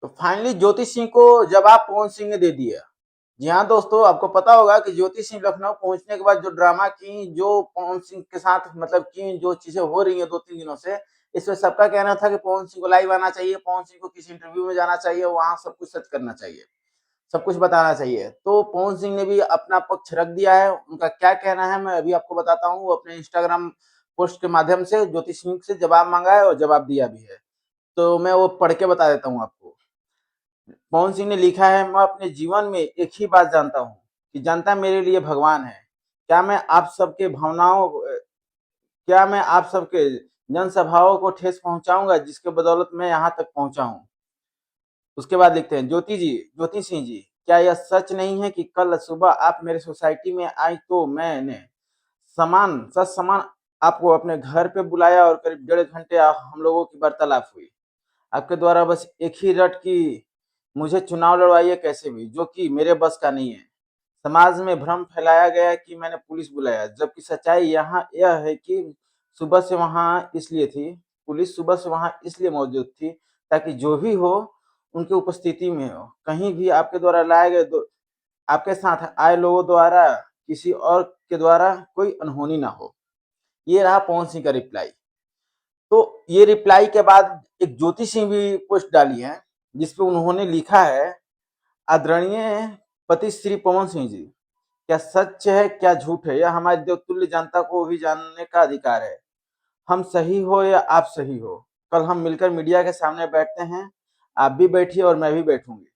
तो फाइनली ज्योति सिंह को जवाब पवन सिंह ने दे दिया। जी हाँ दोस्तों, आपको पता होगा कि ज्योति सिंह लखनऊ पहुंचने के बाद जो ड्रामा की, जो पवन सिंह के साथ मतलब की जो चीजें हो रही है 2-3 दिनों से, इसमें सबका कहना था कि पवन सिंह को लाइव आना चाहिए, पवन सिंह को किसी इंटरव्यू में जाना चाहिए, वहां सब कुछ सच करना चाहिए, सब कुछ बताना चाहिए। तो पवन सिंह ने भी अपना पक्ष रख दिया है। उनका क्या कहना है मैं अभी आपको बताता हूँ। वो अपने इंस्टाग्राम पोस्ट के माध्यम से ज्योति सिंह से जवाब मांगा है और जवाब दिया भी है। तो मैं वो पढ़ के बता देता हूँ आपको। पवन सिंह ने लिखा है, मैं अपने जीवन में एक ही बात जानता हूँ कि जनता मेरे लिए भगवान है। क्या मैं आप सबके भावनाओं क्या मैं आप सबके जनसभाओं को ठेस पहुंचाऊंगा जिसके बदौलत मैं यहाँ तक पहुंचा हूँ। उसके बाद लिखते हैं, ज्योति सिंह जी, क्या यह सच नहीं है कि कल सुबह आप मेरे सोसाइटी में आई तो मैंने सच समान आपको अपने घर पे बुलाया और करीब 1.5 घंटे हम लोगों की वार्तालाप हुई। आपके द्वारा बस एक ही रट की मुझे चुनाव लड़वाइए कैसे भी, जो कि मेरे बस का नहीं है। समाज में भ्रम फैलाया गया कि मैंने पुलिस बुलाया, जबकि सच्चाई यहाँ यह है कि सुबह से वहाँ इसलिए थी पुलिस सुबह से वहाँ इसलिए मौजूद थी ताकि जो भी हो उनकी उपस्थिति में हो। कहीं भी आपके द्वारा लाए गए आपके साथ आए लोगों द्वारा किसी और के द्वारा कोई अनहोनी ना हो। ये रहा पवन सिंह का रिप्लाई। तो ये रिप्लाई के बाद एक ज्योति सिंह भी पोस्ट डाली है, जिसपे उन्होंने लिखा है, आदरणीय पति श्री पवन सिंह जी, क्या सच है क्या झूठ है यह हमारी देवतुल्य जनता को भी जानने का अधिकार है। हम सही हो या आप सही हो, कल हम मिलकर मीडिया के सामने बैठते हैं। आप भी बैठिए और मैं भी बैठूंगी,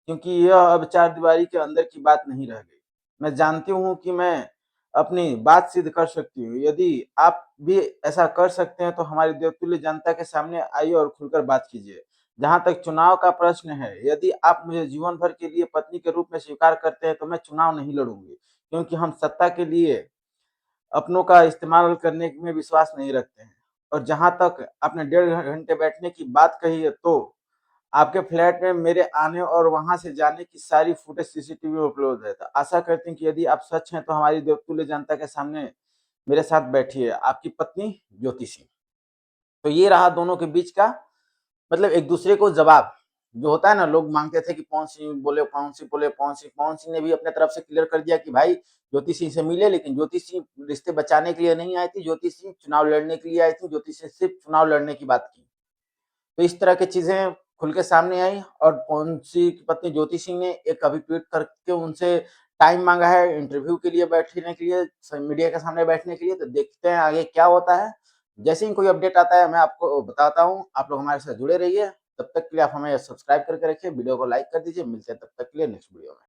क्योंकि यह अब चार दीवारी के अंदर की बात नहीं रह गई। मैं जानती हूँ कि मैं अपनी बात सिद्ध कर सकती हूँ। यदि आप भी ऐसा कर सकते हैं तो हमारी देवतुल्य जनता के सामने आइए और खुलकर बात कीजिए। जहां तक चुनाव का प्रश्न है, यदि आप मुझे जीवन भर के लिए पत्नी के रूप में स्वीकार करते हैं तो मैं चुनाव नहीं लड़ूंगी, क्योंकि हम सत्ता के लिए अपनों का इस्तेमाल करने में विश्वास नहीं रखते हैं। और जहां तक आपने 1.5 घंटे बैठने की बात कही है, तो आपके फ्लैट में मेरे आने और वहां से जाने की सारी फुटेज सीसीटीवी में उपलब्ध है। तो आशा करते हैं कि यदि आप सच हैं तो हमारी देवतुल्य जनता के सामने मेरे साथ बैठिए। आपकी पत्नी ज्योति सिंह। तो ये रहा दोनों के बीच का मतलब एक दूसरे को जवाब। जो होता है ना, लोग मांगते थे कि पवन सिंह बोले, पवन सिंह बोले, पवन सिंह ने भी अपने तरफ से क्लियर कर दिया कि भाई ज्योति सिंह से मिले, लेकिन ज्योति सिंह रिश्ते बचाने के लिए नहीं आई थी, ज्योति सिंह चुनाव लड़ने के लिए आई थी, ज्योति सिंह सिर्फ चुनाव लड़ने की बात की। तो इस तरह की चीजें खुल के सामने आई और पवन सिंह की पत्नी ज्योति सिंह ने एक अभी ट्वीट करके उनसे टाइम मांगा है इंटरव्यू के लिए, बैठने के लिए, मीडिया के सामने बैठने के लिए। तो देखते हैं आगे क्या होता है। जैसे ही कोई अपडेट आता है मैं आपको बताता हूँ। आप लोग हमारे साथ जुड़े रहिए। तब तक के लिए आप हमें सब्सक्राइब करके रखिए, वीडियो को लाइक कर दीजिए। मिलते हैं तब तक के लिए नेक्स्ट वीडियो में।